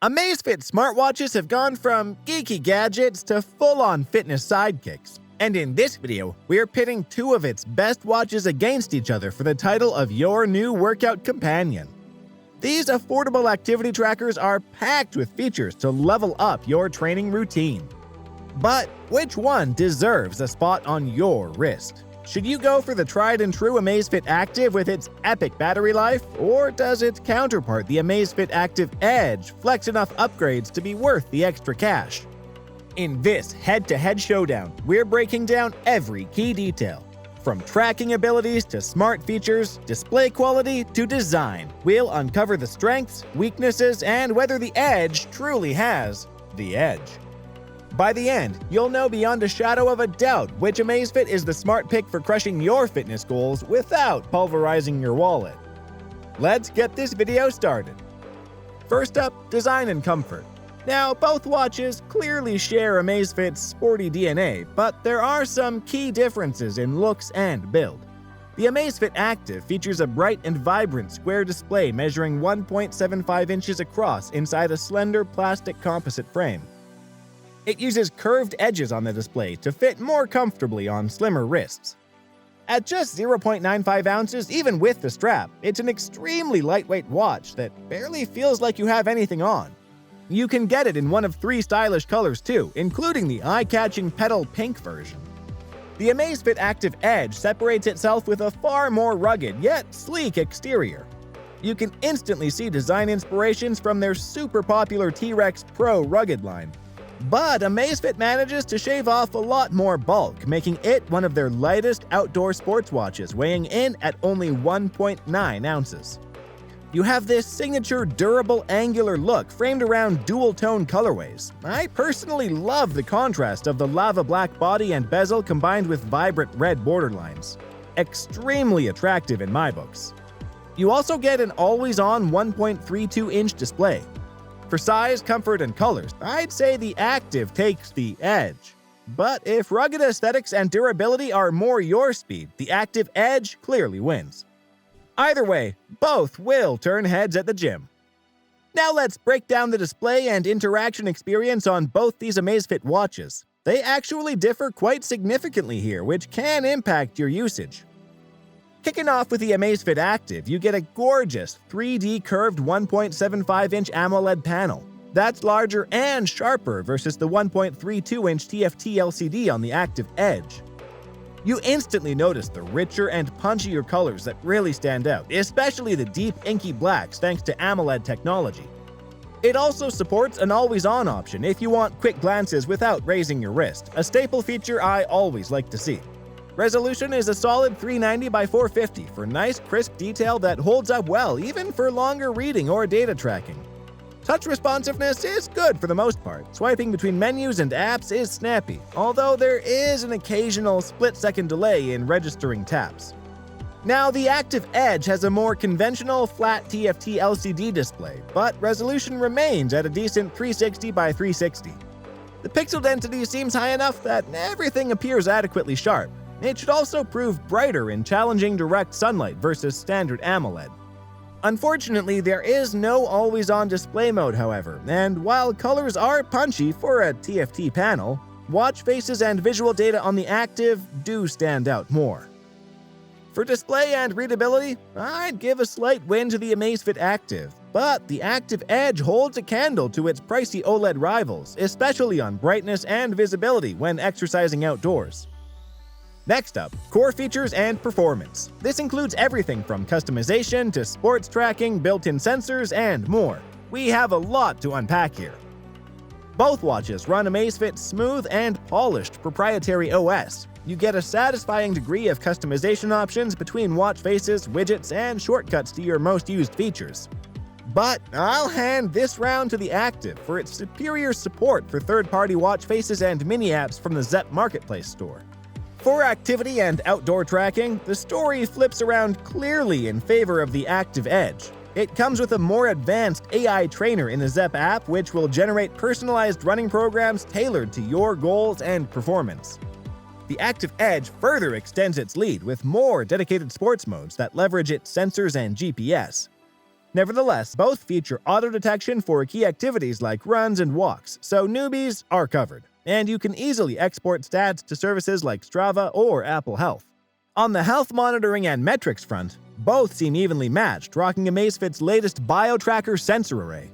Amazfit smartwatches have gone from geeky gadgets to full-on fitness sidekicks. And in this video, we're pitting two of its best watches against each other for the title of your new workout companion. These affordable activity trackers are packed with features to level up your training routine. But which one deserves a spot on your wrist? Should you go for the tried-and-true Amazfit Active with its epic battery life, or does its counterpart, the Amazfit Active Edge, flex enough upgrades to be worth the extra cash? In this head-to-head showdown, we're breaking down every key detail. From tracking abilities to smart features, display quality to design, we'll uncover the strengths, weaknesses, and whether the Edge truly has the edge. By the end, you'll know beyond a shadow of a doubt which Amazfit is the smart pick for crushing your fitness goals without pulverizing your wallet. Let's get this video started. First up, design and comfort. Now, both watches clearly share Amazfit's sporty DNA, but there are some key differences in looks and build. The Amazfit Active features a bright and vibrant square display measuring 1.75 inches across inside a slender plastic composite frame. It uses curved edges on the display to fit more comfortably on slimmer wrists. At just 0.95 ounces, even with the strap, it's an extremely lightweight watch that barely feels like you have anything on. You can get it in one of 3 stylish colors too, including the eye-catching petal pink version. The Amazfit Active Edge separates itself with a far more rugged yet sleek exterior. You can instantly see design inspirations from their super popular T-Rex Pro rugged line. But Amazfit manages to shave off a lot more bulk, making it one of their lightest outdoor sports watches, weighing in at only 1.9 ounces. You have this signature durable angular look framed around dual-tone colorways. I personally love the contrast of the lava black body and bezel combined with vibrant red borderlines. Extremely attractive in my books. You also get an always-on 1.32-inch display. For size, comfort, and colors, I'd say the Active takes the edge. But if rugged aesthetics and durability are more your speed, the Active Edge clearly wins. Either way, both will turn heads at the gym. Now let's break down the display and interaction experience on both these Amazfit watches. They actually differ quite significantly here, which can impact your usage. Kicking off with the Amazfit Active, you get a gorgeous 3D curved 1.75-inch AMOLED panel. That's larger and sharper versus the 1.32-inch TFT LCD on the Active Edge. You instantly notice the richer and punchier colors that really stand out, especially the deep inky blacks thanks to AMOLED technology. It also supports an always-on option if you want quick glances without raising your wrist, a staple feature I always like to see. Resolution is a solid 390 by 450 for nice crisp detail that holds up well even for longer reading or data tracking. Touch responsiveness is good for the most part. Swiping between menus and apps is snappy, although there is an occasional split-second delay in registering taps. Now, the Active Edge has a more conventional flat TFT LCD display, but resolution remains at a decent 360 by 360. The pixel density seems high enough that everything appears adequately sharp. It should also prove brighter in challenging direct sunlight versus standard AMOLED. Unfortunately, there is no always-on display mode, however, and while colors are punchy for a TFT panel, watch faces and visual data on the Active do stand out more. For display and readability, I'd give a slight win to the Amazfit Active, but the Active Edge holds a candle to its pricey OLED rivals, especially on brightness and visibility when exercising outdoors. Next up, core features and performance. This includes everything from customization to sports tracking, built-in sensors, and more. We have a lot to unpack here. Both watches run Amazfit's smooth and polished proprietary OS. You get a satisfying degree of customization options between watch faces, widgets, and shortcuts to your most used features. But I'll hand this round to the Active for its superior support for third-party watch faces and mini-apps from the Zepp Marketplace store. For activity and outdoor tracking, the story flips around clearly in favor of the Active Edge. It comes with a more advanced AI trainer in the Zepp app, which will generate personalized running programs tailored to your goals and performance. The Active Edge further extends its lead with more dedicated sports modes that leverage its sensors and GPS. Nevertheless, both feature auto-detection for key activities like runs and walks, so newbies are covered, and you can easily export stats to services like Strava or Apple Health. On the health monitoring and metrics front, both seem evenly matched, rocking Amazfit's latest BioTracker sensor array.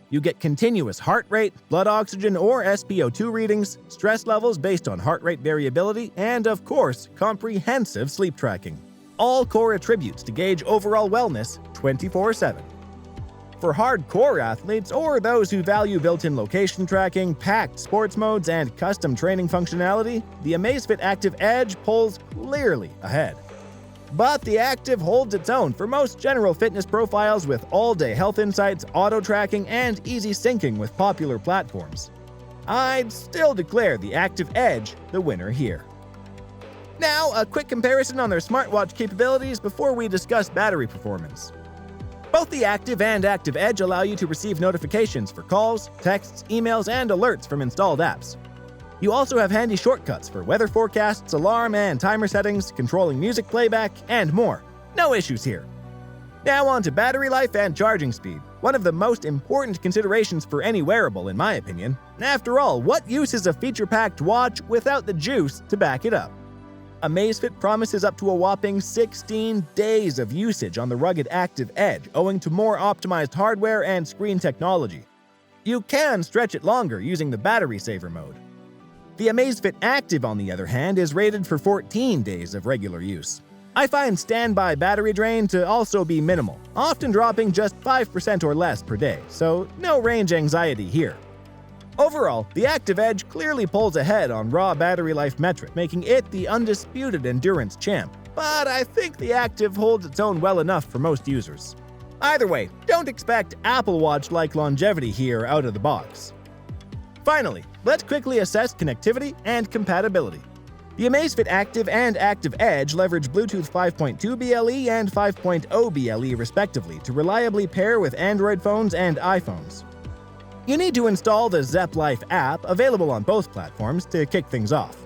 You get continuous heart rate, blood oxygen or SpO2 readings, stress levels based on heart rate variability, and of course, comprehensive sleep tracking. All core attributes to gauge overall wellness 24/7. For hardcore athletes or those who value built-in location tracking, packed sports modes, and custom training functionality, the Amazfit Active Edge pulls clearly ahead. But the Active holds its own for most general fitness profiles with all-day health insights, auto-tracking, and easy syncing with popular platforms. I'd still declare the Active Edge the winner here. Now, a quick comparison on their smartwatch capabilities before we discuss battery performance. Both the Active and Active Edge allow you to receive notifications for calls, texts, emails, and alerts from installed apps. You also have handy shortcuts for weather forecasts, alarm and timer settings, controlling music playback, and more. No issues here. Now on to battery life and charging speed, one of the most important considerations for any wearable in my opinion. After all, what use is a feature-packed watch without the juice to back it up? Amazfit promises up to a whopping 16 days of usage on the rugged Active Edge, owing to more optimized hardware and screen technology. You can stretch it longer using the battery saver mode. The Amazfit Active, on the other hand, is rated for 14 days of regular use. I find standby battery drain to also be minimal, often dropping just 5% or less per day, so no range anxiety here. Overall, the Active Edge clearly pulls ahead on raw battery life metric, making it the undisputed endurance champ. But I think the Active holds its own well enough for most users. Either way, don't expect Apple Watch-like longevity here out of the box. Finally, let's quickly assess connectivity and compatibility. The Amazfit Active and Active Edge leverage Bluetooth 5.2 BLE and 5.0 BLE respectively to reliably pair with Android phones and iPhones. You need to install the Zepp Life app, available on both platforms, to kick things off.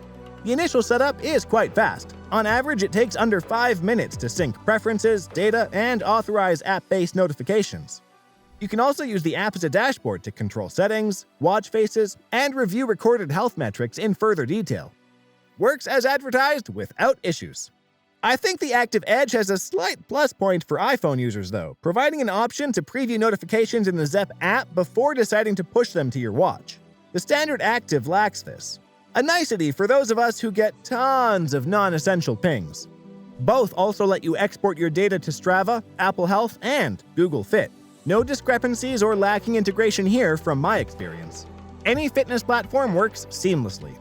The initial setup is quite fast. On average, it takes under 5 minutes to sync preferences, data, and authorize app-based notifications. You can also use the app as a dashboard to control settings, watch faces, and review recorded health metrics in further detail. Works as advertised without issues. I think the Active Edge has a slight plus point for iPhone users though, providing an option to preview notifications in the Zepp app before deciding to push them to your watch. The standard Active lacks this. A nicety for those of us who get tons of non-essential pings. Both also let you export your data to Strava, Apple Health, and Google Fit. No discrepancies or lacking integration here from my experience. Any fitness platform works seamlessly.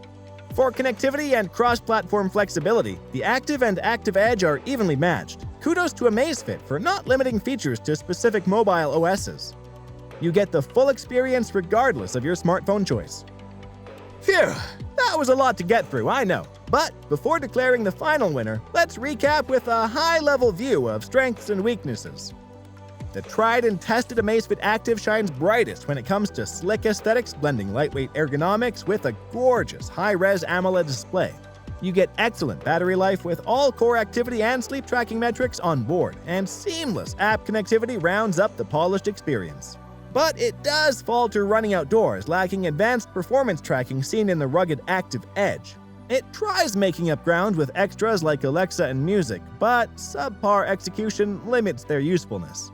For connectivity and cross-platform flexibility, the Active and Active Edge are evenly matched. Kudos to Amazfit for not limiting features to specific mobile OSs. You get the full experience regardless of your smartphone choice. Phew, that was a lot to get through, I know. But before declaring the final winner, let's recap with a high-level view of strengths and weaknesses. The tried and tested Amazfit Active shines brightest when it comes to slick aesthetics, blending lightweight ergonomics with a gorgeous high-res AMOLED display. You get excellent battery life with all core activity and sleep tracking metrics on board, and seamless app connectivity rounds up the polished experience. But it does falter running outdoors, lacking advanced performance tracking seen in the rugged Active Edge. It tries making up ground with extras like Alexa and music, but subpar execution limits their usefulness.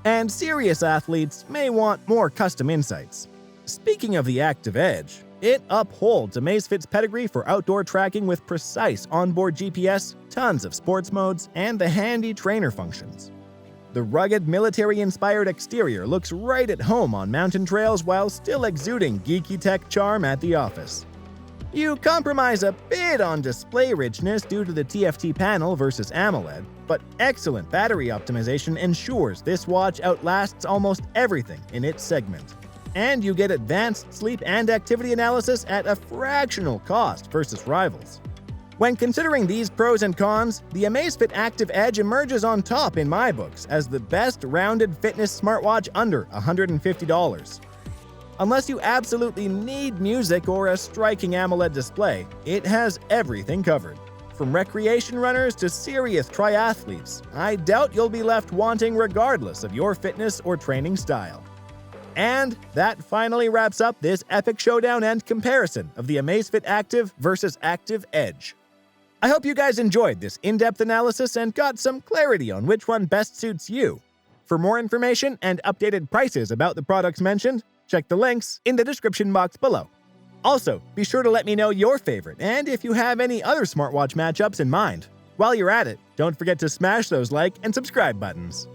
And serious athletes may want more custom insights. Speaking of the Active Edge, it upholds Amazfit's pedigree for outdoor tracking with precise onboard GPS, tons of sports modes, and the handy trainer functions. The rugged, military-inspired exterior looks right at home on mountain trails while still exuding geeky tech charm at the office. You compromise a bit on display richness due to the TFT panel versus AMOLED, but excellent battery optimization ensures this watch outlasts almost everything in its segment. And you get advanced sleep and activity analysis at a fractional cost versus rivals. When considering these pros and cons, the Amazfit Active Edge emerges on top in my books as the best rounded fitness smartwatch under $150. Unless you absolutely need music or a striking AMOLED display, it has everything covered. from recreation runners to serious triathletes, I doubt you'll be left wanting regardless of your fitness or training style. And that finally wraps up this epic showdown and comparison of the Amazfit Active versus Active Edge. I hope you guys enjoyed this in-depth analysis and got some clarity on which one best suits you. For more information and updated prices about the products mentioned, check the links in the description box below. Also, be sure to let me know your favorite and if you have any other smartwatch matchups in mind. While you're at it, don't forget to smash those like and subscribe buttons.